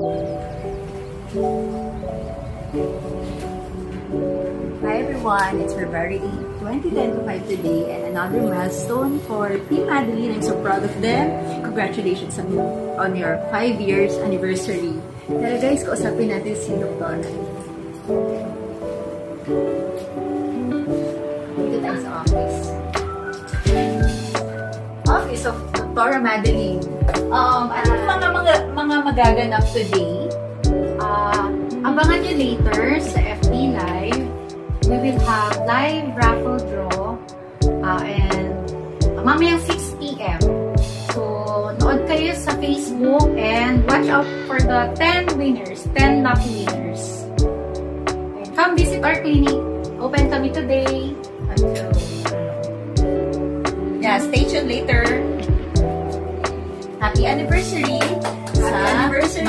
Hi everyone, it's February 8, 2025 today and another milestone for Team Madeline. I'm so proud of them. Congratulations on your 5 years anniversary. Tara guys, kausapin natin si Dr. Dito tayo sa office. Office of Dr. Madeline. Ano mga magaganap today? Abangan nyo later sa FB Live. We will have live raffle draw and mamayang 6 p.m. So, nood kayo sa Facebook and watch out for the 10 winners, 10 lucky winners. And come visit our clinic. Open kami today until... Yeah, stay tuned later. Happy anniversary! Happy anniversary!